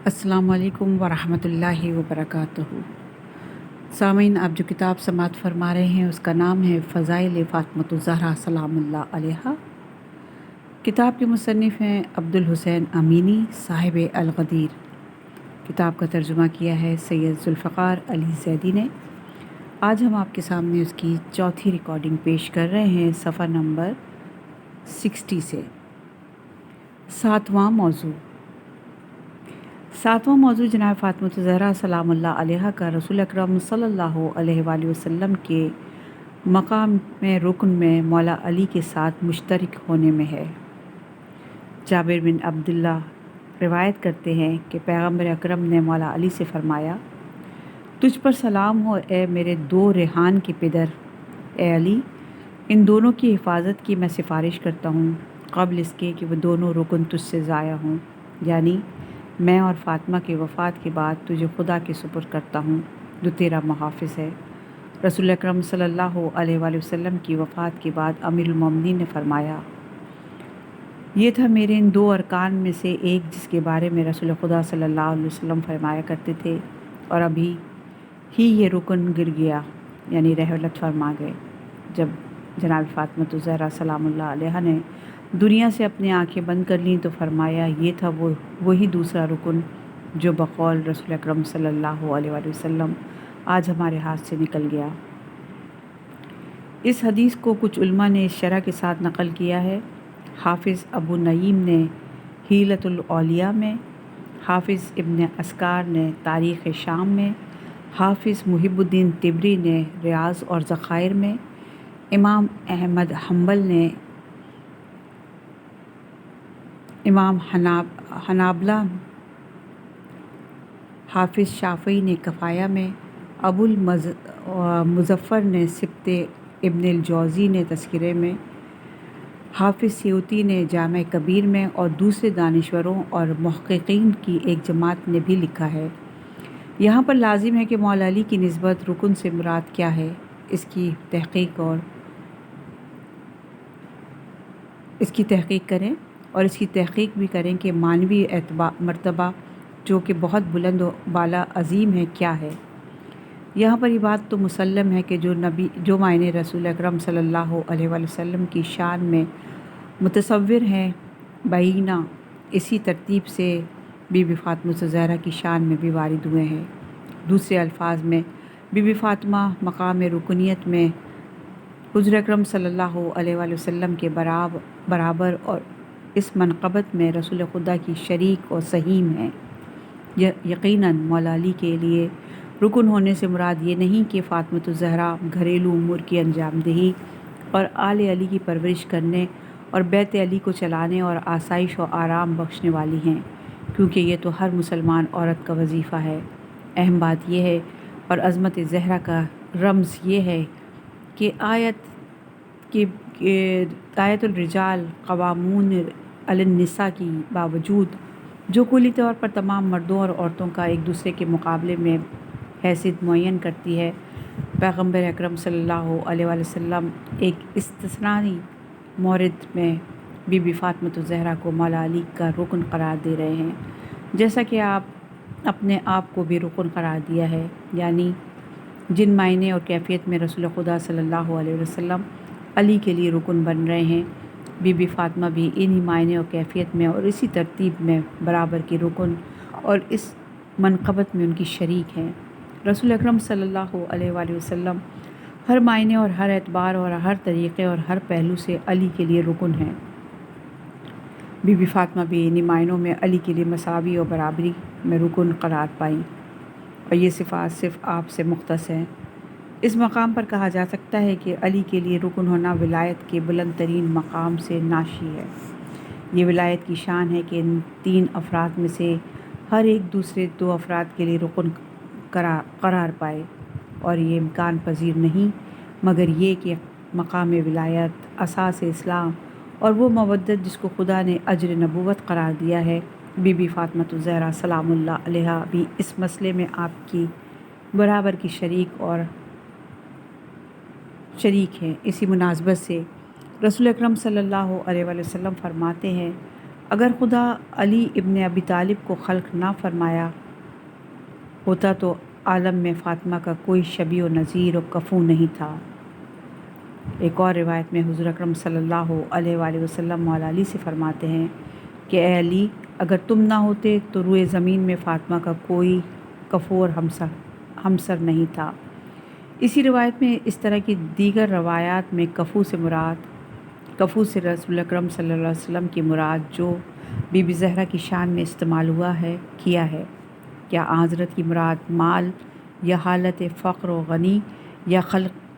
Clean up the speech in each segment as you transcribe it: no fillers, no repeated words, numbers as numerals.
السلام علیکم ورحمۃ اللہ وبرکاتہ۔ سامعین، آپ جو کتاب سماعت فرما رہے ہیں اس کا نام ہے فضائل فاطمۃ الزہرا سلام اللہ علیہا۔ کتاب کے مصنف ہیں عبدالحسین امینی صاحب الغدیر۔ کتاب کا ترجمہ کیا ہے سید ذوالفقار علی زیدی نے۔ آج ہم آپ کے سامنے اس کی چوتھی ریکارڈنگ پیش کر رہے ہیں، صفحہ نمبر 60 سے۔ ساتواں موضوع جناب فاطمۃ الزہرا سلام اللہ علیہا کا رسول اکرم صلی اللہ علیہ وآلہ وسلم کے مقام میں رکن میں مولا علی کے ساتھ مشترک ہونے میں ہے۔ جابر بن عبداللہ روایت کرتے ہیں کہ پیغمبر اکرم نے مولا علی سے فرمایا، تجھ پر سلام ہو اے میرے دو ریحان کے پدر، اے علی، ان دونوں کی حفاظت کی میں سفارش کرتا ہوں قبل اس کے کہ وہ دونوں رکن تجھ سے ضائع ہوں، یعنی میں اور فاطمہ کی وفات کے بعد تجھے خدا کے سپرد کرتا ہوں جو تیرا محافظ ہے۔ رسول اکرم صلی اللہ علیہ وآلہ وسلم کی وفات کے بعد امیر المومنین نے فرمایا، یہ تھا میرے ان دو ارکان میں سے ایک جس کے بارے میں رسول خدا صلی اللہ علیہ وسلم فرمایا کرتے تھے، اور ابھی ہی یہ رکن گر گیا، یعنی رحلت فرما گئے۔ جب جناب فاطمۃ الزہرا سلام اللہ علیہا نے دنیا سے اپنی آنکھیں بند کر لیں تو فرمایا، یہ تھا وہی دوسرا رکن جو بقول رسول اکرم صلی اللہ علیہ وآلہ وسلم آج ہمارے ہاتھ سے نکل گیا۔ اس حدیث کو کچھ علماء نے شرح کے ساتھ نقل کیا ہے۔ حافظ ابو نعیم نے حیلۃ الاولیاء میں، حافظ ابن عسکر نے تاریخ شام میں، حافظ محب الدین طبری نے ریاض اور ذخائر میں، امام احمد حنبل نے امام حنابلہ، حافظ شافعی نے کفایہ میں، ابو المظفر نے سبط ابن الجوزی نے تذکرے میں، حافظ سیوطی نے جامع کبیر میں، اور دوسرے دانشوروں اور محققین کی ایک جماعت نے بھی لکھا ہے۔ یہاں پر لازم ہے کہ مولا علی کی نسبت رکن سے مراد کیا ہے، اس کی تحقیق کریں، اور اس کی تحقیق بھی کریں کہ معنوی مرتبہ جو کہ بہت بلند و بالا عظیم ہے کیا ہے۔ یہاں پر یہ بات تو مسلم ہے کہ جو معنی رسول اکرم صلی اللہ علیہ وآلہ وسلم کی شان میں متصور ہیں بعینہ اسی ترتیب سے بی بی فاطمہ الزہرا کی شان میں بھی وارد ہوئے ہیں۔ دوسرے الفاظ میں بی بی فاطمہ مقام رکنیت میں حضور اکرم صلی اللہ علیہ وآلہ وسلم کے برابر اور اس منقبت میں رسول خدا کی شریک اور سہیم ہیں۔ یقیناً مولا علی کے لیے رکن ہونے سے مراد یہ نہیں کہ فاطمۃ الزہرا گھریلو امور کی انجام دہی اور آل علی کی پرورش کرنے اور بیت علی کو چلانے اور آسائش و آرام بخشنے والی ہیں، کیونکہ یہ تو ہر مسلمان عورت کا وظیفہ ہے۔ اہم بات یہ ہے اور عظمت زہرا کا رمز یہ ہے کہ آیت الرجال قوامون علی النساء کی باوجود جو کلی طور پر تمام مردوں اور عورتوں کا ایک دوسرے کے مقابلے میں حیثیت معین کرتی ہے، پیغمبر اکرم صلی اللہ علیہ وآلہ وسلم ایک استثنائی مورد میں بی بی فاطمۃ الزہرا کو مولا علی کا رکن قرار دے رہے ہیں، جیسا کہ آپ اپنے آپ کو بھی رکن قرار دیا ہے، یعنی جن معنی اور کیفیت میں رسول خدا صلی اللہ علیہ وسلم علی کے لیے رکن بن رہے ہیں، بی بی فاطمہ بھی انہی معنی اور کیفیت میں اور اسی ترتیب میں برابر کی رکن اور اس منقبت میں ان کی شریک ہیں۔ رسول اکرم صلی اللہ علیہ وآلہ وسلم ہر معنی اور ہر اعتبار اور ہر طریقے اور ہر پہلو سے علی کے لیے رکن ہیں۔ بی بی فاطمہ بھی انہی معنوں میں علی کے لیے مساوی اور برابری میں رکن قرار پائیں، اور یہ صفات صرف آپ سے مختص ہیں۔ اس مقام پر کہا جا سکتا ہے کہ علی کے لیے رکن ہونا ولایت کے بلند ترین مقام سے ناشی ہے۔ یہ ولایت کی شان ہے کہ ان تین افراد میں سے ہر ایک دوسرے دو افراد کے لیے رکن قرار پائے، اور یہ امکان پذیر نہیں مگر یہ کہ مقام ولایت، اساس اسلام اور وہ مودت جس کو خدا نے اجر نبوت قرار دیا ہے، بی بی فاطمۃ الزہرا سلام اللہ علیہا بھی اس مسئلے میں آپ کی برابر کی شریک ہیں۔ اسی مناسبت سے رسول اکرم صلی اللہ علیہ وآلہ وسلم فرماتے ہیں، اگر خدا علی ابن ابی طالب کو خلق نہ فرمایا ہوتا تو عالم میں فاطمہ کا کوئی شبیہ و نظیر و کفو نہیں تھا۔ ایک اور روایت میں حضور اکرم صلی اللہ علیہ وآلہ وسلم مولا علی سے فرماتے ہیں کہ اے علی، اگر تم نہ ہوتے تو روئے زمین میں فاطمہ کا کوئی کفو اور ہمسر نہیں تھا۔ اسی روایت میں اس طرح کی دیگر روایات میں کفو سے رسول اکرم صلی اللہ علیہ وسلم کی مراد جو بی بی زہرا کی شان میں استعمال کیا ہے۔ کیا حضرت کی مراد مال یا حالت فقر و غنی یا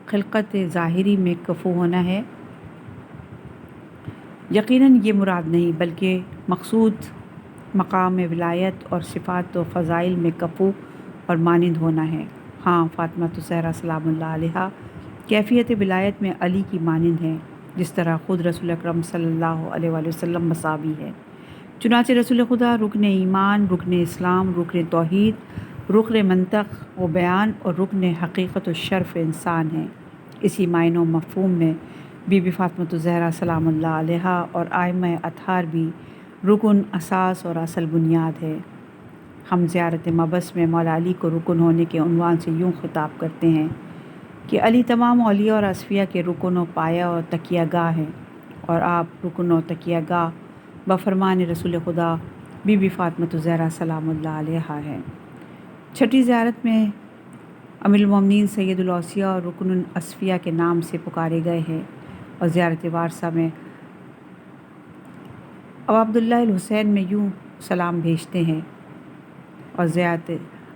خلقت ظاہری میں کفو ہونا ہے؟ یقیناً یہ مراد نہیں، بلکہ مقصود مقام ولایت اور صفات و فضائل میں کفو اور مانند ہونا ہے۔ ہاں، فاطمہ الزہرا سلام اللہ علیہا کیفیت ولایت میں علی کی مانند ہیں، جس طرح خود رسول اکرم صلی اللہ علیہ وآلہ وسلم مساوی ہے۔ چنانچہ رسول خدا رکن ایمان، رکن اسلام، رکن توحید، رکن منطق و بیان اور رکن حقیقت و شرف انسان ہیں۔ اسی معنی و مفہوم میں بی بی فاطمہ الزہرا سلام اللہ علیہا اور ائمہ اطہار بھی رکن، اساس اور اصل بنیاد ہے۔ ہم زیارت مبعث میں مولا علی کو رکن ہونے کے عنوان سے یوں خطاب کرتے ہیں کہ علی تمام اولیاء اور اصفیاء کے رکن و پایہ اور تکیہ گاہ ہیں، اور آپ رکن و تکیہ گاہ بفرمان رسول خدا بی بی فاطمہ الزہرا سلام اللہ علیہا ہیں۔ چھٹی زیارت میں ام المومنین سید الاوصیاء اور رکن الاصفیاء کے نام سے پکارے گئے ہیں، اور زیارت وارثہ میں اب عبداللہ الحسین میں یوں سلام بھیجتے ہیں، اور زیارت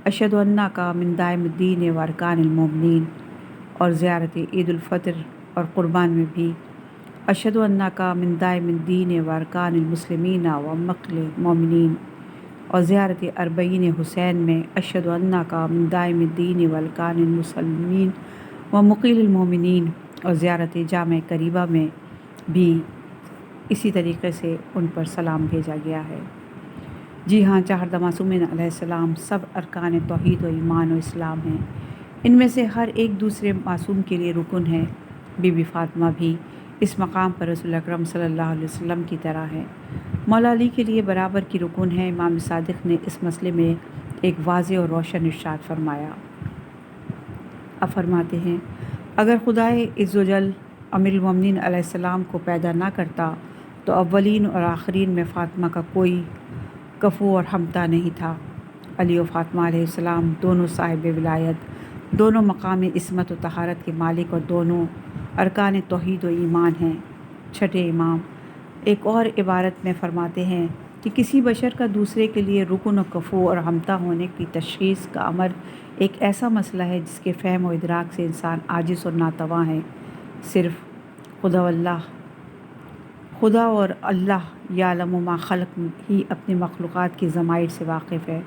اشہد انہ کا من دائم الدین و ارکان المومنین، اور زیارت عید الفطر اور قربان میں بھی اشہد انہ کا من دائم الدین و ارکان المسلمین و مقل المومنین، اور زیارت اربعین حسین میں اشہد انہ کا من دائم الدین و ارکان المسلمین و مقل المومنین، اور زیارت جامع قریبہ میں بھی اسی طریقے سے ان پر سلام بھیجا گیا ہے۔ جی ہاں، چہاردہ معصومین علیہ السلام سب ارکان توحید و ایمان و اسلام ہیں۔ ان میں سے ہر ایک دوسرے معصوم کے لیے رکن ہے۔ بی بی فاطمہ بھی اس مقام پر رسول اکرم صلی اللہ علیہ وسلم کی طرح ہے، مولا علی کے لیے برابر کی رکن ہے۔ امام صادق نے اس مسئلے میں ایک واضح اور روشن ارشاد فرمایا۔ اب فرماتے ہیں، اگر خدائے عزوجل امیر المومنین علیہ السلام کو پیدا نہ کرتا تو اولین اور آخرین میں فاطمہ کا کوئی کفو اور ہمتا نہیں تھا۔ علی و فاطمہ علیہ السلام دونوں صاحب ولایت، دونوں مقام عصمت و طہارت کے مالک، اور دونوں ارکان توحید و ایمان ہیں۔ چھٹے امام ایک اور عبارت میں فرماتے ہیں کہ کسی بشر کا دوسرے کے لیے رکن و کفو اور ہمتا ہونے کی تشخیص کا امر ایک ایسا مسئلہ ہے جس کے فہم و ادراک سے انسان عاجز اور ناتواں ہے۔ صرف خدا اور اللہ یعلم ما خلق ہی اپنے مخلوقات کی ضمائر سے واقف ہے۔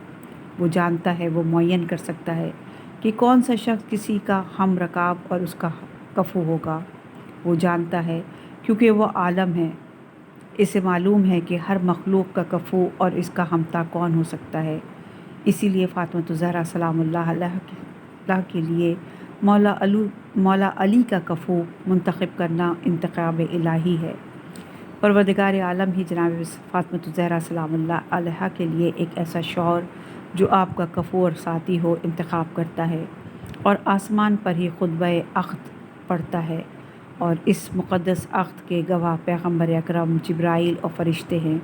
وہ جانتا ہے، وہ معین کر سکتا ہے کہ کون سا شخص کسی کا ہم رکاب اور اس کا کفو ہوگا۔ وہ جانتا ہے کیونکہ وہ عالم ہے، اسے معلوم ہے کہ ہر مخلوق کا کفو اور اس کا ہمتا کون ہو سکتا ہے۔ اسی لیے فاطمہ الزہرا سلام اللہ علیہا کے لیے مولا علی کا کفو منتخب کرنا انتخاب الہی ہے۔ پروردگار عالم ہی جناب فاطمہ الزہرا سلام اللہ علیہا کے لیے ایک ایسا شوہر جو آپ کا کفو اور ساتھی ہو انتخاب کرتا ہے، اور آسمان پر ہی خطبہ عقد پڑھتا ہے، اور اس مقدس عقد کے گواہ پیغمبر اکرم، جبرائیل اور فرشتے ہیں۔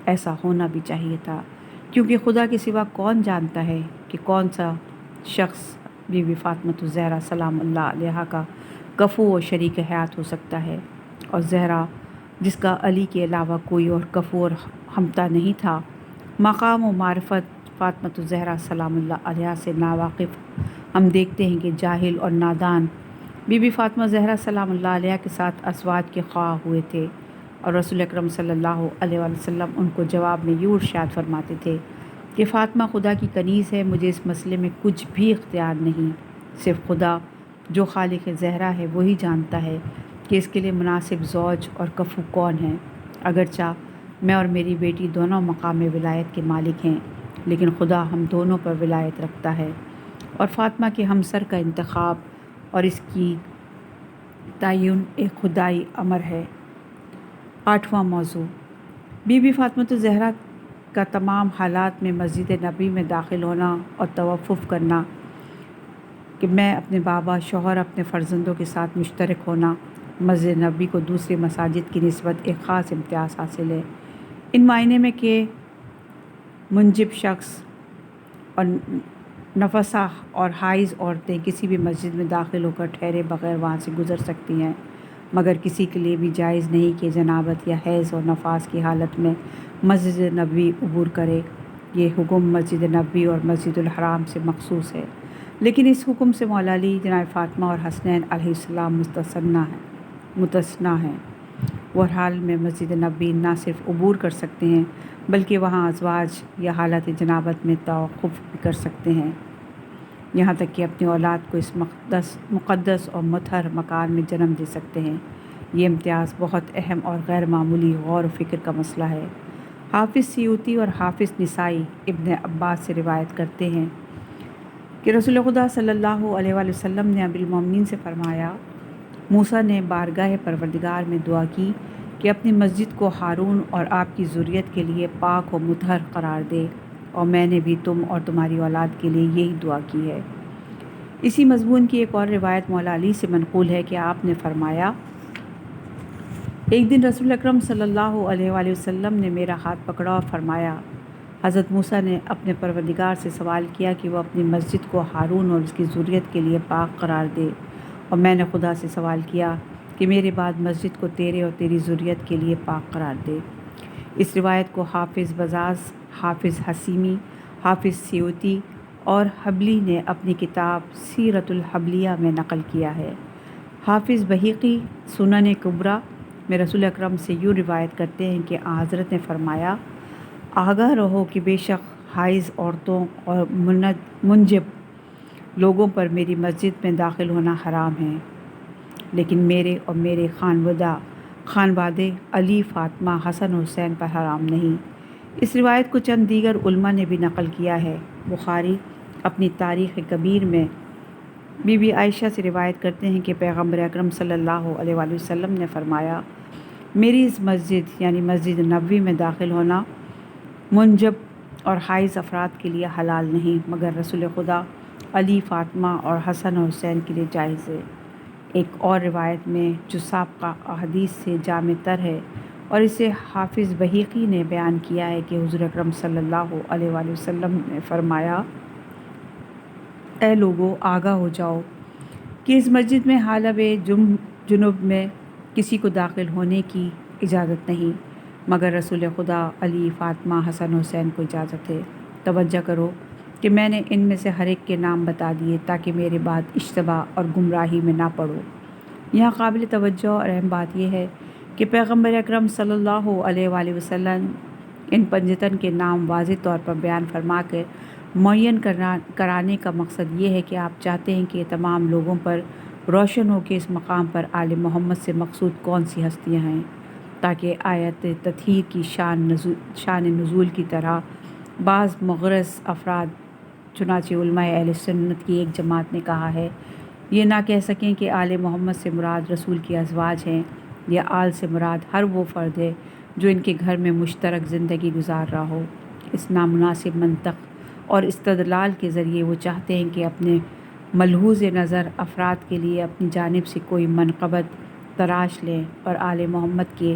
ایسا ہونا بھی چاہیے تھا، کیونکہ خدا کے سوا کون جانتا ہے کہ کون سا شخص بی بی فاطمہ الزہرا سلام اللہ علیہا کا کفو و شریک حیات ہو سکتا ہے۔ اور زہرا جس کا علی کے علاوہ کوئی اور کفو اور ہمتا نہیں تھا، مقام و معرفت فاطمہ الزہرا سلام اللہ علیہا سے ناواقف ہم دیکھتے ہیں کہ جاہل اور نادان بی بی فاطمہ زہرا سلام اللہ علیہا کے ساتھ ازواج کے خواہ ہوئے تھے، اور رسول اکرم صلی اللہ علیہ وآلہ وسلم ان کو جواب میں یوں ارشاد فرماتے تھے کہ فاطمہ خدا کی کنیز ہے، مجھے اس مسئلے میں کچھ بھی اختیار نہیں۔ صرف خدا جو خالق زہرا ہے وہی جانتا ہے کہ اس کے لیے مناسب زوج اور کفو کون ہے۔ اگرچہ میں اور میری بیٹی دونوں مقام ولایت کے مالک ہیں، لیکن خدا ہم دونوں پر ولایت رکھتا ہے، اور فاطمہ کے ہمسر کا انتخاب اور اس کی تعین ایک خدائی امر ہے۔ 8واں موضوع، بی بی فاطمۃ الزہرا کا تمام حالات میں مسجد نبی میں داخل ہونا اور توقف کرنا کہ میں اپنے بابا، شوہر، اپنے فرزندوں کے ساتھ مشترک ہونا، مسجد نبی کو دوسری مساجد کی نسبت ایک خاص امتیاز حاصل ہے، ان معنی میں کہ منجب شخص اور نفسا اور حائض عورتیں کسی بھی مسجد میں داخل ہو کر ٹھہرے بغیر وہاں سے گزر سکتی ہیں، مگر کسی کے لیے بھی جائز نہیں کہ جنابت یا حیض اور نفاس کی حالت میں مسجد نبوی عبور کرے۔ یہ حکم مسجد نبوی اور مسجد الحرام سے مخصوص ہے، لیکن اس حکم سے مولا علی، جناب فاطمہ اور حسنین علیہ السلام مستثنیٰ ہیں۔ وہ ہر حال میں مسجد نبوی نہ صرف عبور کر سکتے ہیں بلکہ وہاں ازواج یا حالت جنابت میں توقف بھی کر سکتے ہیں، یہاں تک کہ اپنی اولاد کو اس مقدس اور مطہر مکان میں جنم دے سکتے ہیں۔ یہ امتیاز بہت اہم اور غیر معمولی غور و فکر کا مسئلہ ہے۔ حافظ سیوطی اور حافظ نسائی ابن عباس سے روایت کرتے ہیں کہ رسول خدا صلی اللہ علیہ وآلہ وسلم نے امیر المومنین سے فرمایا، موسیٰ نے بارگاہ پروردگار میں دعا کی کہ اپنی مسجد کو ہارون اور آپ کی ذریت کے لیے پاک و مطہر قرار دے، اور میں نے بھی تم اور تمہاری اولاد کے لیے یہی دعا کی ہے۔ اسی مضمون کی ایک اور روایت مولا علی سے منقول ہے کہ آپ نے فرمایا، ایک دن رسول اکرم صلی اللہ علیہ وآلہ وسلم نے میرا ہاتھ پکڑا اور فرمایا، حضرت موسیٰ نے اپنے پروردگار سے سوال کیا کہ وہ اپنی مسجد کو ہارون اور اس کی ذریت کے لیے پاک قرار دے، اور میں نے خدا سے سوال کیا کہ میرے بعد مسجد کو تیرے اور تیری ذریت کے لیے پاک قرار دے۔ اس روایت کو حافظ بزاز، حافظ حسیمی، حافظ سیوطی اور حبلی نے اپنی کتاب سیرت الحبلیہ میں نقل کیا ہے۔ حافظ بہیقی سنن کبریٰ میں رسول اکرم سے یوں روایت کرتے ہیں کہ حضرت نے فرمایا، آگاہ رہو کہ بے شک حائض عورتوں اور منجب لوگوں پر میری مسجد میں داخل ہونا حرام ہے، لیکن میرے اور میرے خانوادے علی، فاطمہ، حسن و حسین پر حرام نہیں۔ اس روایت کو چند دیگر علماء نے بھی نقل کیا ہے۔ بخاری اپنی تاریخ کبیر میں بی بی عائشہ سے روایت کرتے ہیں کہ پیغمبر اکرم صلی اللہ علیہ وآلہ وسلم نے فرمایا، میری اس مسجد یعنی مسجد نبوی میں داخل ہونا منجب اور حائض افراد کے لیے حلال نہیں، مگر رسول خدا، علی، فاطمہ اور حسن و حسین کے لیے جائز ہے۔ ایک اور روایت میں جو سابقہ احادیث سے جامع تر ہے اور اسے حافظ بہیقی نے بیان کیا ہے کہ حضور اکرم صلی اللہ علیہ وآلہ وسلم نے فرمایا، اے لوگو، آگاہ ہو جاؤ کہ اس مسجد میں حالب جنوب میں کسی کو داخل ہونے کی اجازت نہیں، مگر رسول خدا، علی، فاطمہ، حسن حسین کو اجازت ہے۔ توجہ کرو کہ میں نے ان میں سے ہر ایک کے نام بتا دیے تاکہ میرے بعد اشتباہ اور گمراہی میں نہ پڑو۔ یہاں قابل توجہ اور اہم بات یہ ہے کہ پیغمبر اکرم صلی اللہ علیہ وآلہ وسلم ان پنجتن کے نام واضح طور پر بیان فرما کر معین کرانے کا مقصد یہ ہے کہ آپ چاہتے ہیں کہ تمام لوگوں پر روشن ہو کہ اس مقام پر آل محمد سے مقصود کون سی ہستیاں ہیں، تاکہ آیت تطہیر کی شان نزول کی طرح بعض مغرض افراد، چنانچہ علماء اہل سنت کی ایک جماعت نے کہا ہے، یہ نہ کہہ سکیں کہ آل محمد سے مراد رسول کی ازواج ہیں، یا آل سے مراد ہر وہ فرد ہے جو ان کے گھر میں مشترک زندگی گزار رہا ہو۔ اس نامناسب منطق اور استدلال کے ذریعے وہ چاہتے ہیں کہ اپنے ملحوظ نظر افراد کے لیے اپنی جانب سے کوئی منقبت تراش لیں اور آل محمد کے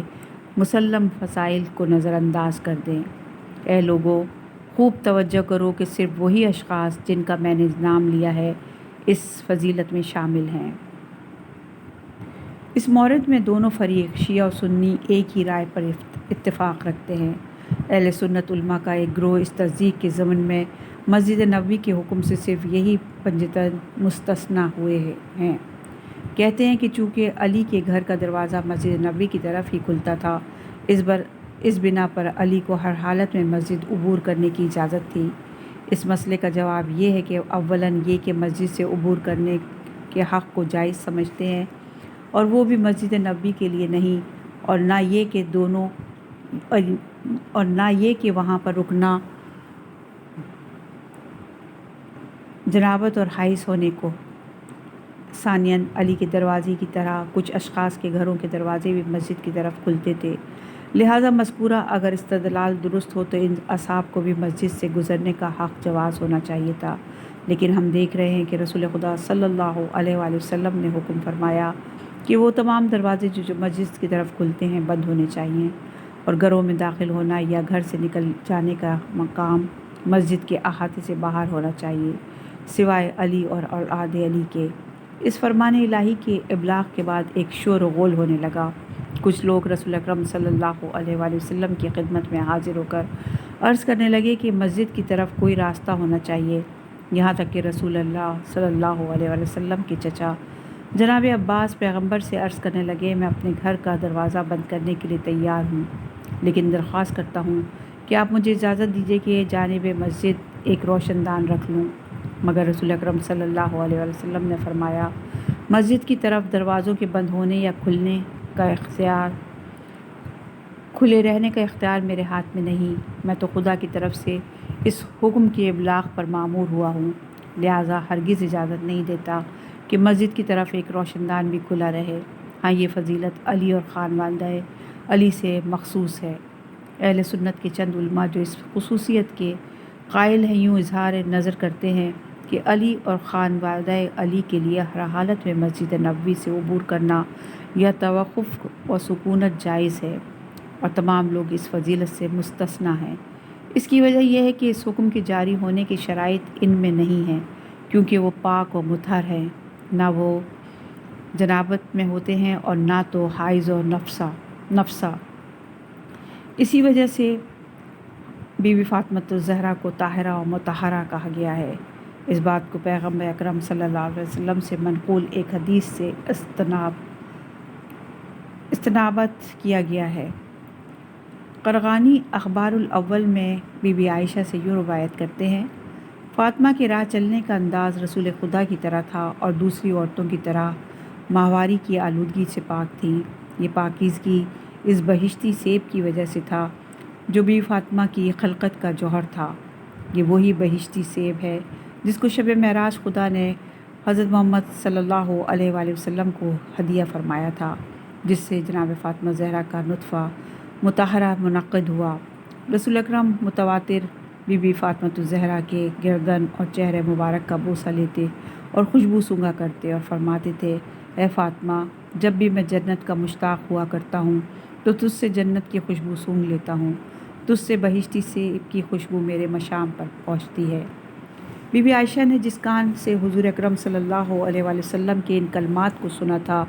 مسلم فضائل کو نظر انداز کر دیں۔ اے لوگو، خوب توجہ کرو کہ صرف وہی اشخاص جن کا میں نے نام لیا ہے اس فضیلت میں شامل ہیں۔ اس مورد میں دونوں فریق، شیعہ و سنی، ایک ہی رائے پر اتفاق رکھتے ہیں۔ اہل سنت علماء کا ایک گروہ اس تصدیق کے ضمن میں مسجد نبوی کے حکم سے صرف یہی پنجتن مستثنیٰ ہوئے ہیں۔ کہتے ہیں کہ چونکہ علی کے گھر کا دروازہ مسجد نبوی کی طرف ہی کھلتا تھا، اس بنا پر علی کو ہر حالت میں مسجد عبور کرنے کی اجازت تھی۔ اس مسئلے کا جواب یہ ہے کہ اولاً یہ کہ مسجد سے عبور کرنے کے حق کو جائز سمجھتے ہیں، اور وہ بھی مسجد نبوی کے لیے نہیں، اور نہ یہ کہ وہاں پر رکنا جنابت اور حائض ہونے کو۔ ثانیاً علی کے دروازے کی طرح کچھ اشخاص کے گھروں کے دروازے بھی مسجد کی طرف کھلتے تھے، لہٰذا مذکورہ اگر استدلال درست ہو تو ان اصحاب کو بھی مسجد سے گزرنے کا حق جواز ہونا چاہیے تھا، لیکن ہم دیکھ رہے ہیں کہ رسول خدا صلی اللہ علیہ وآلہ وسلم نے حکم فرمایا کہ وہ تمام دروازے جو مسجد کی طرف کھلتے ہیں بند ہونے چاہیے، اور گھروں میں داخل ہونا یا گھر سے نکل جانے کا مقام مسجد کے احاطے سے باہر ہونا چاہیے، سوائے علی اور اولاد علی کے۔ اس فرمان الہی کے ابلاغ کے بعد ایک شور و غول ہونے لگا۔ کچھ لوگ رسول اکرم صلی اللہ علیہ وآلہ وسلم کی خدمت میں حاضر ہو کر عرض کرنے لگے کہ مسجد کی طرف کوئی راستہ ہونا چاہیے، یہاں تک کہ رسول اللہ صلی اللہ علیہ وآلہ وسلم کے چچا جناب عباس پیغمبر سے عرض کرنے لگے، میں اپنے گھر کا دروازہ بند کرنے کے لیے تیار ہوں، لیکن درخواست کرتا ہوں کہ آپ مجھے اجازت دیجیے کہ جانب مسجد ایک روشن دان رکھ لوں۔ مگر رسول اکرم صلی اللہ علیہ وآلہ وسلم نے فرمایا، مسجد کی طرف دروازوں کے بند ہونے یا کھلے رہنے کا اختیار میرے ہاتھ میں نہیں، میں تو خدا کی طرف سے اس حکم کے ابلاغ پر مامور ہوا ہوں، لہٰذا ہرگز اجازت نہیں دیتا کہ مسجد کی طرف ایک روشن دان بھی کھلا رہے۔ ہاں، یہ فضیلت علی اور خانوادہ علی سے مخصوص ہے۔ اہل سنت کے چند علماء جو اس خصوصیت کے قائل ہیں یوں اظہار نظر کرتے ہیں کہ علی اور خانوادہ علی کے لیے ہر حالت میں مسجد نبوی سے عبور کرنا یا توقف و سکونت جائز ہے، اور تمام لوگ اس فضیلت سے مستثنیٰ ہیں۔ اس کی وجہ یہ ہے کہ اس حکم کے جاری ہونے کی شرائط ان میں نہیں ہیں، کیونکہ وہ پاک و مطہر ہیں، نہ وہ جنابت میں ہوتے ہیں اور نہ تو حائض و نفسا۔ اسی وجہ سے بی بی فاطمۃ الزہرا کو طاہرہ و مطہرہ کہا گیا ہے۔ اس بات کو پیغمبر اکرم صلی اللہ علیہ وسلم سے منقول ایک حدیث سے استنابت کیا گیا ہے۔ قرغانی اخبار الاول میں بی بی عائشہ سے یوں روایت کرتے ہیں، فاطمہ کے راہ چلنے کا انداز رسول خدا کی طرح تھا اور دوسری عورتوں کی طرح ماہواری کی آلودگی سے پاک تھی۔ یہ پاکیزگی اس بہشتی سیب کی وجہ سے تھا جو بی بی فاطمہ کی خلقت کا جوہر تھا۔ یہ وہی بہشتی سیب ہے جس کو شب معراج خدا نے حضرت محمد صلی اللہ علیہ وآلہ وسلم کو ہدیہ فرمایا تھا، جس سے جناب فاطمہ زہرا کا نطفہ مطہرہ منعقد ہوا۔ رسول اکرم متواتر بی بی فاطمۃ الزہرا کے گردن اور چہرے مبارک کا بوسہ لیتے اور خوشبو سونگھا کرتے اور فرماتے تھے، اے فاطمہ، جب بھی میں جنت کا مشتاق ہوا کرتا ہوں تو تجھ سے جنت کی خوشبو سونگھ لیتا ہوں، تجھ سے بہشتی سیب کی خوشبو میرے مشام پر پہنچتی ہے۔ بی بی عائشہ نے جس کان سے حضور اکرم صلی اللہ علیہ وآلہ وسلم کے ان کلمات کو سنا تھا،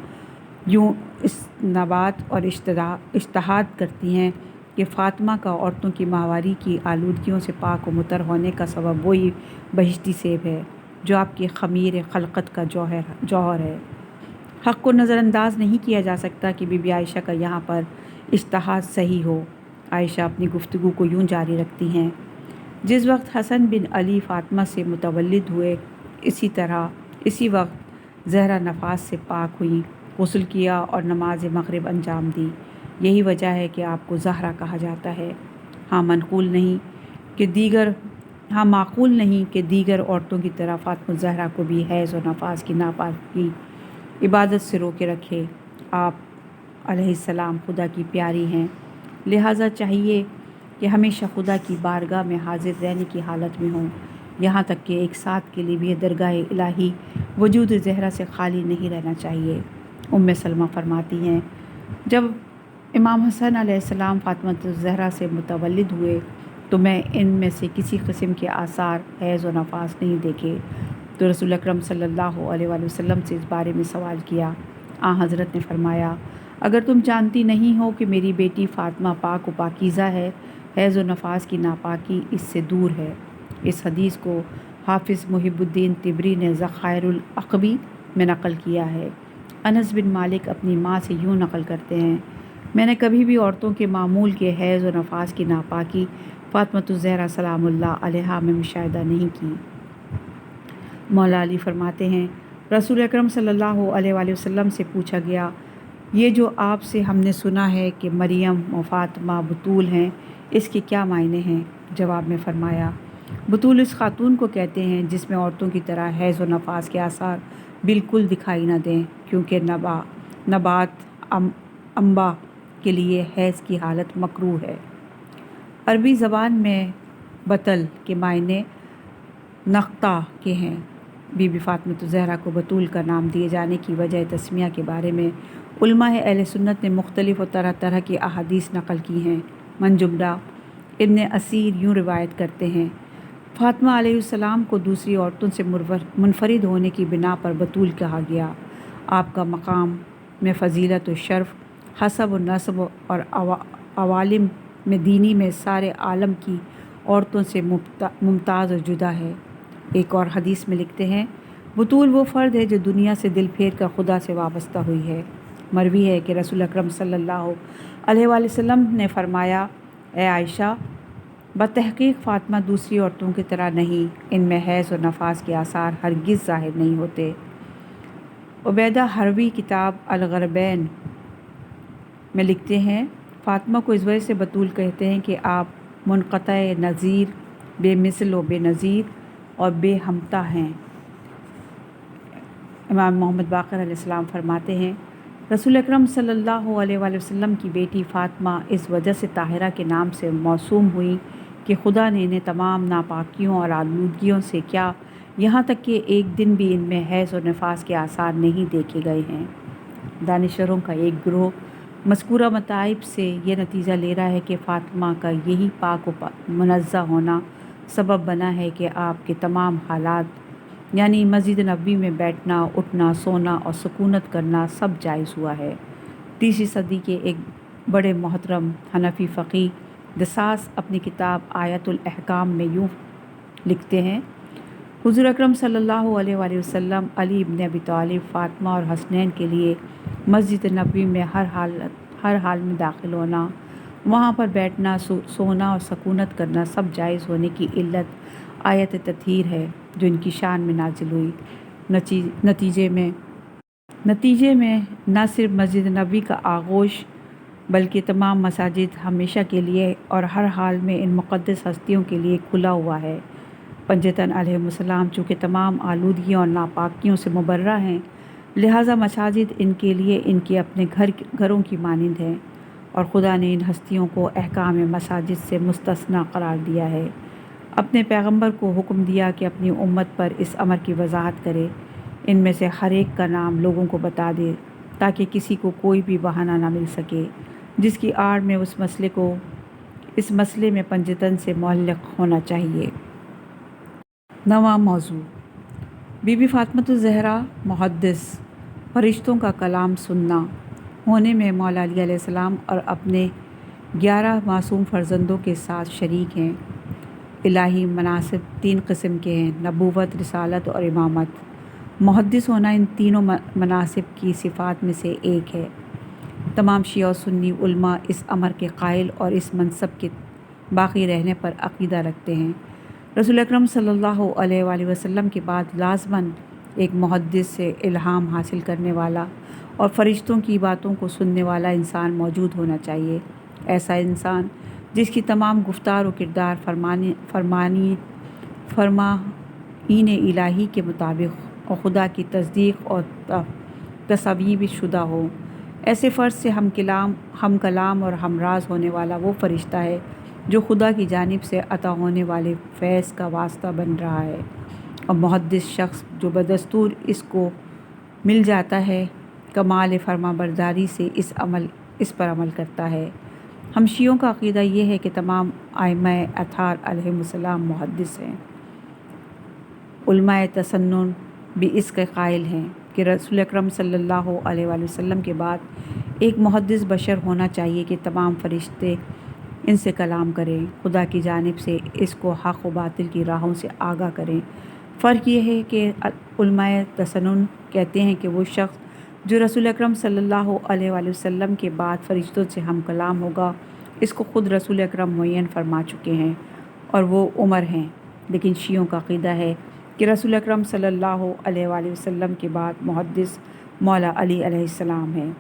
یوں استنباط اور اجتہاد کرتی ہیں کہ فاطمہ کا عورتوں کی ماہواری کی آلودگیوں سے پاک و مطہر ہونے کا سبب وہی بہشتی سیب ہے جو آپ کی خمیر خلقت کا جوہر ہے۔ حق کو نظر انداز نہیں کیا جا سکتا کہ بی بی عائشہ کا یہاں پر اجتہاد صحیح ہو۔ عائشہ اپنی گفتگو کو یوں جاری رکھتی ہیں، جس وقت حسن بن علی فاطمہ سے متولد ہوئے، اسی وقت زہرا نفاس سے پاک ہوئی، غسل کیا اور نماز مغرب انجام دی۔ یہی وجہ ہے کہ آپ کو زہرا کہا جاتا ہے۔ ہاں معقول نہیں کہ دیگر عورتوں کی طرح فاطمہ الزہرا کو بھی حیض و نفاس کی ناپاکی عبادت سے روکے رکھے۔ آپ علیہ السلام خدا کی پیاری ہیں، لہٰذا چاہیے کہ ہمیشہ خدا کی بارگاہ میں حاضر رہنے کی حالت میں ہوں، یہاں تک کہ ایک ساتھ کے لیے بھی درگاہ الہی وجود زہرا سے خالی نہیں رہنا چاہیے۔ سلمہ فرماتی ہیں، جب امام حسن علیہ السلام فاطمہ الزہرا سے متولد ہوئے تو میں ان میں سے کسی قسم کے آثار حیض و نفاس نہیں دیکھے، تو رسول اکرم صلی اللہ علیہ وآلہ وسلم سے اس بارے میں سوال کیا۔ حضرت نے فرمایا، اگر تم جانتی نہیں ہو کہ میری بیٹی فاطمہ پاک و پاکیزہ ہے، حیض و نفاس کی ناپاکی اس سے دور ہے۔ اس حدیث کو حافظ محب الدین طبری نے ذخائر العقبی میں نقل کیا ہے۔ انس بن مالک اپنی ماں سے یوں نقل کرتے ہیں، میں نے کبھی بھی عورتوں کے معمول کے حیض و نفاس کی ناپاکی فاطمہ الزہرا سلام اللہ علیہا میں مشاہدہ نہیں کی۔ مولا علی فرماتے ہیں، رسول اکرم صلی اللہ علیہ وآلہ وسلم سے پوچھا گیا، یہ جو آپ سے ہم نے سنا ہے کہ مریم و فاطمہ بتول ہیں، اس کے کیا معنی ہیں؟ جواب میں فرمایا، بتول اس خاتون کو کہتے ہیں جس میں عورتوں کی طرح حیض و نفاس کے آثار بالکل دکھائی نہ دیں، کیونکہ نبات انبا کے لیے حیض کی حالت مکروہ ہے۔ عربی زبان میں بطل کے معنی نقطہ کے ہیں۔ بی بی فاطمہ الزہرا کو بطول کا نام دیے جانے کی وجہ تسمیہ کے بارے میں علماء اہل سنت نے مختلف اور طرح طرح کی احادیث نقل کی ہیں۔ من جملہ ابن اسیر یوں روایت کرتے ہیں، فاطمہ علیہ السلام کو دوسری عورتوں سے منفرد ہونے کی بنا پر بطول کہا گیا۔ آپ کا مقام میں فضیلت و شرف حسب و نسب اور عوالم میں دینی میں سارے عالم کی عورتوں سے ممتاز اور جدا ہے۔ ایک اور حدیث میں لکھتے ہیں، بطول وہ فرد ہے جو دنیا سے دل پھیر کر خدا سے وابستہ ہوئی ہے۔ مروی ہے کہ رسول اکرم صلی اللہ علیہ وآلہ وسلم نے فرمایا، اے عائشہ، بتحقیق فاطمہ دوسری عورتوں کی طرح نہیں، ان میں حیض اور نفاس کے آثار ہرگز ظاہر نہیں ہوتے۔ عبیدہ ہروی کتاب الغربین میں لکھتے ہیں، فاطمہ کو اس وجہ سے بطول کہتے ہیں کہ آپ منقطع نظیر، بے مثل و بے نظیر اور بے ہمتا ہیں۔ امام محمد باقر علیہ السلام فرماتے ہیں، رسول اکرم صلی اللہ علیہ وآلہ وسلم کی بیٹی فاطمہ اس وجہ سے طاہرہ کے نام سے موسوم ہوئی کہ خدا نے انہیں تمام ناپاکیوں اور آلودگیوں سے کیا، یہاں تک کہ ایک دن بھی ان میں حیض اور نفاس کے آثار نہیں دیکھے گئے ہیں۔ دانشوروں کا ایک گروہ مذکورہ مطالب سے یہ نتیجہ لے رہا ہے کہ فاطمہ کا یہی پاک و منزہ ہونا سبب بنا ہے کہ آپ کے تمام حالات یعنی مسجد نبوی میں بیٹھنا، اٹھنا، سونا اور سکونت کرنا سب جائز ہوا ہے۔ 3 صدی کے ایک بڑے محترم حنفی فقیہ دساس اپنی کتاب آیت الاحکام میں یوں لکھتے ہیں، حضور اکرم صلی اللہ علیہ وآلہ وسلم علی ابن ابی طالب، فاطمہ اور حسنین کے لیے مسجد نبوی میں ہر حال میں داخل ہونا، وہاں پر بیٹھنا، سونا اور سکونت کرنا سب جائز ہونے کی علت آیت تطہیر ہے جو ان کی شان میں نازل ہوئی۔ نتیجے میں نہ صرف مسجد نبوی کا آغوش بلکہ تمام مساجد ہمیشہ کے لیے اور ہر حال میں ان مقدس ہستیوں کے لیے کھلا ہوا ہے۔ پنجتن علیہ السلام چونکہ تمام آلودگیوں اور ناپاکیوں سے مبرہ ہیں، لہٰذا مساجد ان کے لیے ان کے اپنے گھروں کی مانند ہیں، اور خدا نے ان ہستیوں کو احکام مساجد سے مستثنیٰ قرار دیا ہے۔ اپنے پیغمبر کو حکم دیا کہ اپنی امت پر اس امر کی وضاحت کرے، ان میں سے ہر ایک کا نام لوگوں کو بتا دے تاکہ کسی کو کوئی بھی بہانہ نہ مل سکے جس کی آڑ میں اس مسئلے میں پنجتن سے معلق ہونا چاہیے۔ نواں موضوع، بی بی فاطمہ الزہرا محدث، فرشتوں کا کلام سننا ہونے میں مولا علی علیہ السلام اور اپنے 11 معصوم فرزندوں کے ساتھ شریک ہیں۔ الہی مناصب 3 قسم کے ہیں، نبوت، رسالت اور امامت۔ محدث ہونا ان تینوں مناصب کی صفات میں سے ایک ہے۔ تمام شیعہ و سنی علماء اس امر کے قائل اور اس منصب کے باقی رہنے پر عقیدہ رکھتے ہیں۔ رسول اکرم صلی اللہ علیہ وآلہ وسلم کے بعد لازماً ایک محدث سے الہام حاصل کرنے والا اور فرشتوں کی باتوں کو سننے والا انسان موجود ہونا چاہیے۔ ایسا انسان جس کی تمام گفتار و کردار فرمائین الہی کے مطابق اور خدا کی تصدیق اور تصویب شدہ ہو۔ ایسے فرد سے ہم کلام اور ہم راز ہونے والا وہ فرشتہ ہے جو خدا کی جانب سے عطا ہونے والے فیض کا واسطہ بن رہا ہے، اور محدث شخص جو بدستور اس کو مل جاتا ہے کمال فرمانبرداری سے اس پر عمل کرتا ہے۔ ہم شیعوں کا عقیدہ یہ ہے کہ تمام ائمہ اطہار علیہم السلام محدث ہیں۔ علماء تسنن بھی اس کے قائل ہیں کہ رسول اکرم صلی اللہ علیہ وآلہ وسلم کے بعد ایک محدث بشر ہونا چاہیے کہ تمام فرشتے ان سے کلام کریں، خدا کی جانب سے اس کو حق و باطل کی راہوں سے آگاہ کریں۔ فرق یہ ہے کہ علماء تسنن کہتے ہیں کہ وہ شخص جو رسول اکرم صلی اللہ علیہ وآلہ وسلم کے بعد فرشتوں سے ہم کلام ہوگا، اس کو خود رسول اکرم معین فرما چکے ہیں اور وہ عمر ہیں، لیکن شیعوں کا عقیدہ ہے کہ رسول اکرم صلی اللہ علیہ وآلہ وسلم کے بعد محدث مولا علی علیہ السلام ہیں۔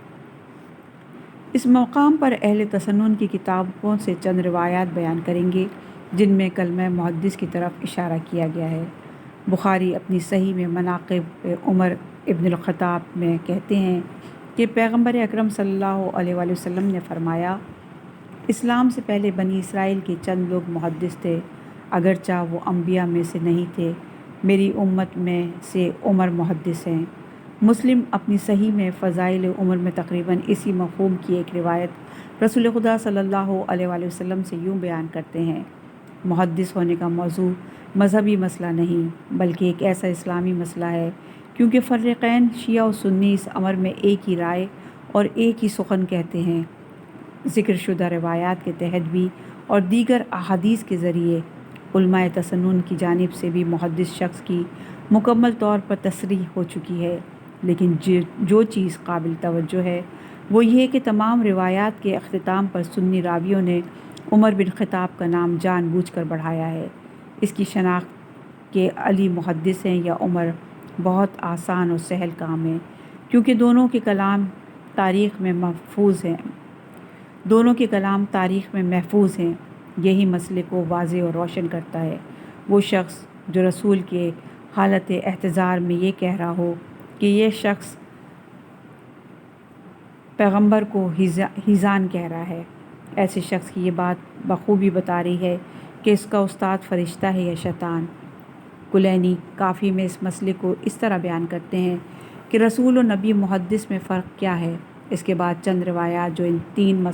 اس مقام پر اہل تسنن کی کتابوں سے چند روایات بیان کریں گے جن میں کلمہ محدث کی طرف اشارہ کیا گیا ہے۔ بخاری اپنی صحیح میں مناقب عمر ابن الخطاب میں کہتے ہیں، کہ پیغمبر اکرم صلی اللہ علیہ وآلہ وسلم نے فرمایا، اسلام سے پہلے بنی اسرائیل کے چند لوگ محدث تھے، اگرچہ وہ انبیاء میں سے نہیں تھے۔ میری امت میں سے عمر محدث ہیں۔ مسلم اپنی صحیح میں فضائل عمر میں تقریباً اسی مفہوم کی ایک روایت رسول خدا صلی اللہ علیہ وآلہ وسلم سے یوں بیان کرتے ہیں: محدث ہونے کا موضوع مذہبی مسئلہ نہیں بلکہ ایک ایسا اسلامی مسئلہ ہے، کیونکہ فرقین شیعہ و سنی اس امر میں ایک ہی رائے اور ایک ہی سخن کہتے ہیں۔ ذکر شدہ روایات کے تحت بھی اور دیگر احادیث کے ذریعے علماء تسنن کی جانب سے بھی محدث شخص کی مکمل طور پر تصریح ہو چکی ہے، لیکن جو چیز قابل توجہ ہے وہ یہ کہ تمام روایات کے اختتام پر سنی راویوں نے عمر بن خطاب کا نام جان بوجھ کر بڑھایا ہے۔ اس کی شناخت کہ علی محدث ہیں یا عمر بہت آسان اور سہل کام ہے، کیونکہ دونوں کے کلام تاریخ میں محفوظ ہیں۔ یہی مسئلے کو واضح اور روشن کرتا ہے۔ وہ شخص جو رسول کے حالت احتضار میں یہ کہہ رہا ہو کہ یہ شخص پیغمبر کو ہیزان کہہ رہا ہے، ایسے شخص کی یہ بات بخوبی بتا رہی ہے کہ اس کا استاد فرشتہ ہے یا شیطان۔ کلینی کافی میں اس مسئلے کو اس طرح بیان کرتے ہیں کہ رسول و نبی محدث میں فرق کیا ہے۔ اس کے بعد چند روایات جو ان تین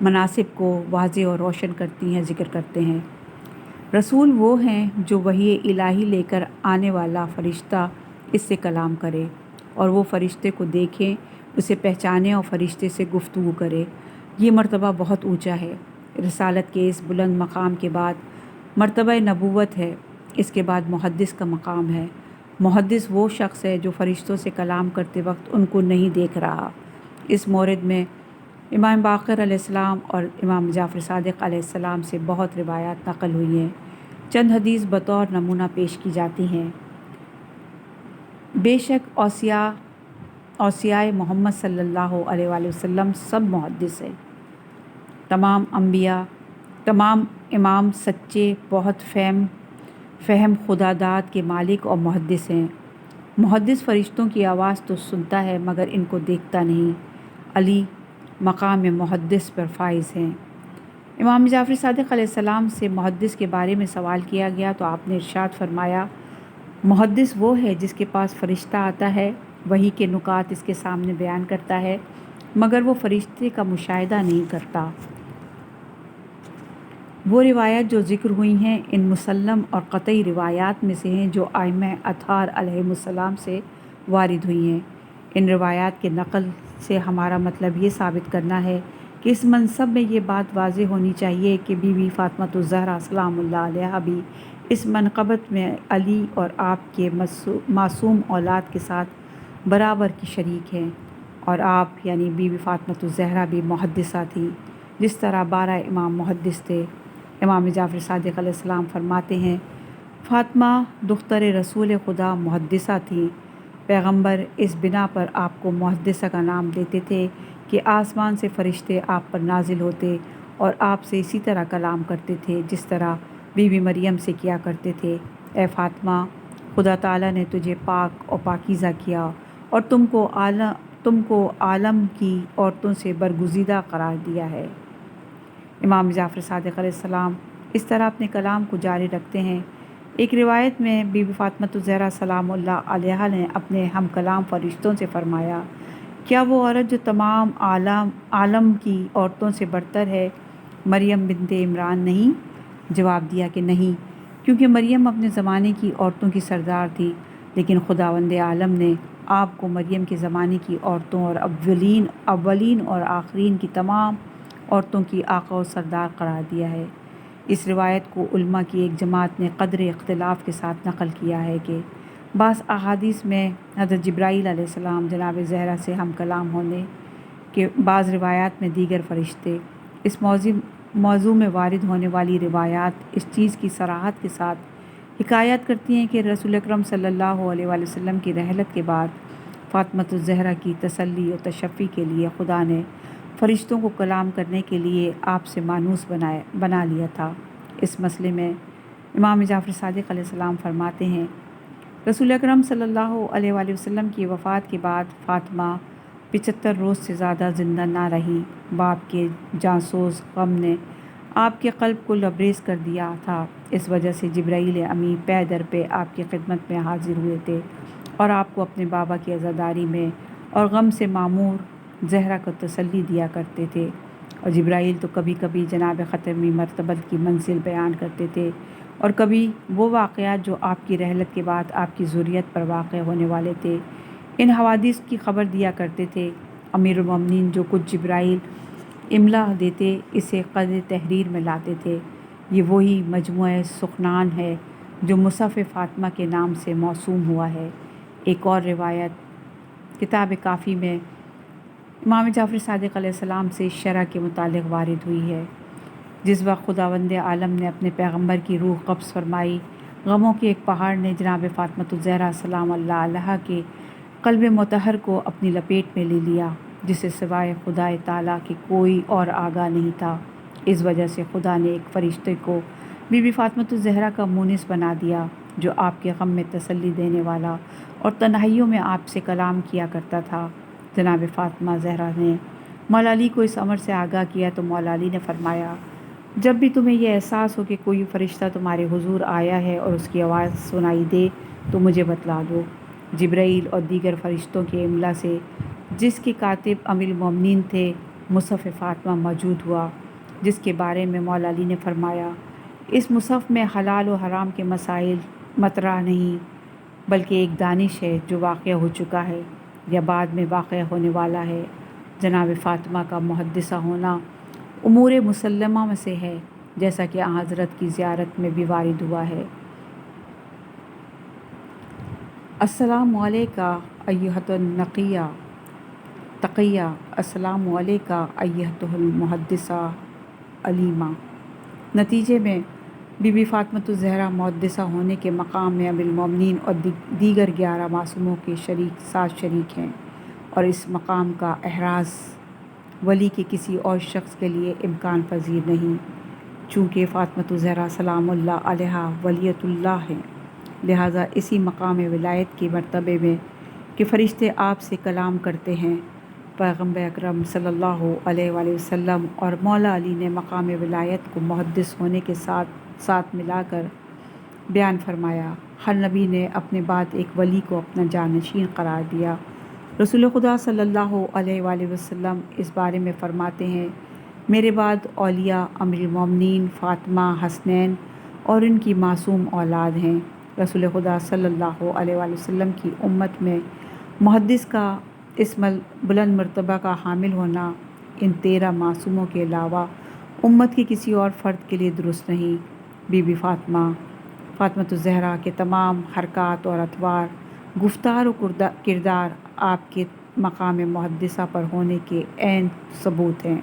مناصب کو واضح اور روشن کرتی ہیں ذکر کرتے ہیں۔ رسول وہ ہیں جو وحی الہی لے کر آنے والا فرشتہ اس سے کلام کرے اور وہ فرشتے کو دیکھیں، اسے پہچانے اور فرشتے سے گفتگو کرے۔ یہ مرتبہ بہت اونچا ہے۔ رسالت کے اس بلند مقام کے بعد مرتبہ نبوت ہے، اس کے بعد محدث کا مقام ہے۔ محدث وہ شخص ہے جو فرشتوں سے کلام کرتے وقت ان کو نہیں دیکھ رہا۔ اس مورد میں امام باقر علیہ السلام اور امام جعفر صادق علیہ السلام سے بہت روایات نقل ہوئی ہیں۔ چند حدیث بطور نمونہ پیش کی جاتی ہیں۔ بے شک اوصیاء محمد صلی اللہ علیہ وآلہ وسلم سب محدث ہیں۔ تمام انبیاء، تمام امام سچے، بہت فہم خدا داد کے مالک اور محدث ہیں۔ محدث فرشتوں کی آواز تو سنتا ہے مگر ان کو دیکھتا نہیں۔ علی مقام محدث پر فائز ہیں۔ امام جعفر صادق علیہ السلام سے محدث کے بارے میں سوال کیا گیا تو آپ نے ارشاد فرمایا، محدث وہ ہے جس کے پاس فرشتہ آتا ہے، وحی کے نکات اس کے سامنے بیان کرتا ہے مگر وہ فرشتے کا مشاہدہ نہیں کرتا۔ وہ روایات جو ذکر ہوئی ہیں ان مسلم اور قطعی روایات میں سے ہیں جو ائمہ اطہار علیہم السلام سے وارد ہوئی ہیں۔ ان روایات کے نقل سے ہمارا مطلب یہ ثابت کرنا ہے کہ اس منصب میں یہ بات واضح ہونی چاہیے کہ بی بی فاطمۃ الزہرا سلام اللہ علیہا بھی اس منقبت میں علی اور آپ کے معصوم اولاد کے ساتھ برابر کی شریک ہیں، اور آپ یعنی بی بی فاطمۃ الزہرا بھی محدثہ تھی، جس طرح 12 امام محدث تھے۔ امام جعفر صادق علیہ السلام فرماتے ہیں، فاطمہ دختر رسول خدا محدثہ تھی۔ پیغمبر اس بنا پر آپ کو محدثہ کا نام دیتے تھے کہ آسمان سے فرشتے آپ پر نازل ہوتے اور آپ سے اسی طرح کلام کرتے تھے جس طرح بی بی مریم سے کیا کرتے تھے۔ اے فاطمہ، خدا تعالیٰ نے تجھے پاک اور پاکیزہ کیا اور تم کو عالم کی عورتوں سے برگزیدہ قرار دیا ہے۔ امام جعفر صادق علیہ السلام اس طرح اپنے کلام کو جاری رکھتے ہیں۔ ایک روایت میں بی بی فاطمۃ الزہرا سلام اللہ علیہا نے اپنے ہم کلام فرشتوں سے فرمایا، کیا وہ عورت جو تمام عالم کی عورتوں سے برتر ہے مریم بنت عمران نہیں؟ جواب دیا کہ نہیں، کیونکہ مریم اپنے زمانے کی عورتوں کی سردار تھی، لیکن خداوند عالم نے آپ کو مریم کے زمانے کی عورتوں اور اولین اور آخرین کی تمام عورتوں کی آقا و سردار قرار دیا ہے۔ اس روایت کو علماء کی ایک جماعت نے قدر اختلاف کے ساتھ نقل کیا ہے کہ بعض احادیث میں حضرت جبرائیل علیہ السلام جناب زہرا سے ہم کلام ہونے کے، بعض روایات میں دیگر فرشتے۔ اس موضوع میں وارد ہونے والی روایات اس چیز کی صراحت کے ساتھ حکایت کرتی ہیں کہ رسول اکرم صلی اللہ علیہ وآلہ وسلم کی رحلت کے بعد فاطمۃ الزہرا کی تسلی و تشفی کے لیے خدا نے فرشتوں کو کلام کرنے کے لیے آپ سے مانوس بنا لیا تھا۔ اس مسئلے میں امام جعفر صادق علیہ السلام فرماتے ہیں، رسول اکرم صلی اللہ علیہ وآلہ وسلم کی وفات کے بعد فاطمہ 75 روز سے زیادہ زندہ نہ رہی۔ باپ کے جاسوس غم نے آپ کے قلب کو لبریز کر دیا تھا۔ اس وجہ سے جبرائیل امی پے در پہ آپ کی خدمت میں حاضر ہوئے تھے اور آپ کو اپنے بابا کی عزاداری میں اور غم سے معمور زہرا کو تسلی دیا کرتے تھے۔ اور جبرائیل تو کبھی کبھی جناب ختمی مرتبت کی منزل بیان کرتے تھے اور کبھی وہ واقعات جو آپ کی رحلت کے بعد آپ کی ذریت پر واقع ہونے والے تھے، ان حوادث کی خبر دیا کرتے تھے۔ امیر المومنین جو کچھ جبرائیل املا دیتے اسے قد تحریر میں لاتے تھے۔ یہ وہی مجموعہ سخنان ہے جو مصحف فاطمہ کے نام سے موسوم ہوا ہے۔ ایک اور روایت کتاب کافی میں امام جعفر صادق علیہ السلام سے شرع کے متعلق وارد ہوئی ہے۔ جس وقت خداوند عالم نے اپنے پیغمبر کی روح قبض فرمائی، غموں کے ایک پہاڑ نے جناب فاطمۃ الزہرا سلام اللہ علیہا کے قلب مطہر کو اپنی لپیٹ میں لے لیا، جسے سوائے خدا تعالیٰ کے کوئی اور آگاہ نہیں تھا۔ اس وجہ سے خدا نے ایک فرشتے کو بی بی فاطمۃ الزہرا کا مونس بنا دیا، جو آپ کے غم میں تسلی دینے والا اور تنہائیوں میں آپ سے کلام کیا کرتا تھا۔ جناب فاطمہ زہرا نے مولا علی کو اس امر سے آگاہ کیا تو مولا علی نے فرمایا، جب بھی تمہیں یہ احساس ہو کہ کوئی فرشتہ تمہارے حضور آیا ہے اور اس کی آواز سنائی دے تو مجھے بتلا دو۔ جبرائیل اور دیگر فرشتوں کے املا سے جس کے کاتب امیر المومنین تھے مصحف فاطمہ موجود ہوا، جس کے بارے میں مولا علی نے فرمایا، اس مصحف میں حلال و حرام کے مسائل مطرح نہیں، بلکہ ایک دانش ہے جو واقع ہو چکا ہے یا بعد میں واقع ہونے والا ہے۔ جناب فاطمہ کا محدثہ ہونا امور مسلمہ میں سے ہے، جیسا کہ حضرت کی زیارت میں بھی وارد ہوا ہے۔ السلام علیکہ ایھۃ النقیہ تقیہ، السلام علیکہ ایھۃ المحدثہ علیمہ۔ نتیجے میں بی بی فاطمۃ الزہرا محدثہ ہونے کے مقام میں امیر المومنین اور دیگر 11 معصوموں کے ساتھ شریک ہیں، اور اس مقام کا احراز ولی کے کسی اور شخص کے لیے امکان پذیر نہیں۔ چونکہ فاطمۃ الزہرا سلام اللہ علیہا ولیۃ اللہ ہیں، لہٰذا اسی مقام ولایت کے مرتبے میں کہ فرشتے آپ سے کلام کرتے ہیں، پیغمبر اکرم صلی اللہ علیہ وآلہ وسلم اور مولا علی نے مقام ولایت کو محدث ہونے کے ساتھ ملا کر بیان فرمایا۔ ہر نبی نے اپنے بعد ایک ولی کو اپنا جانشین قرار دیا۔ رسول خدا صلی اللہ علیہ وآلہ وسلم اس بارے میں فرماتے ہیں، میرے بعد اولیاء امیر المومنین فاطمہ، حسنین اور ان کی معصوم اولاد ہیں۔ رسول خدا صلی اللہ علیہ وآلہ وسلم کی امت میں محدث کا اس بلند مرتبہ کا حامل ہونا ان 13 معصوموں کے علاوہ امت کے کسی اور فرد کے لیے درست نہیں۔ بی بی فاطمۃ الزہرا کے تمام حرکات اور اطوار، گفتار و کردار آپ کے مقام محدثہ پر ہونے کے عین ثبوت ہیں۔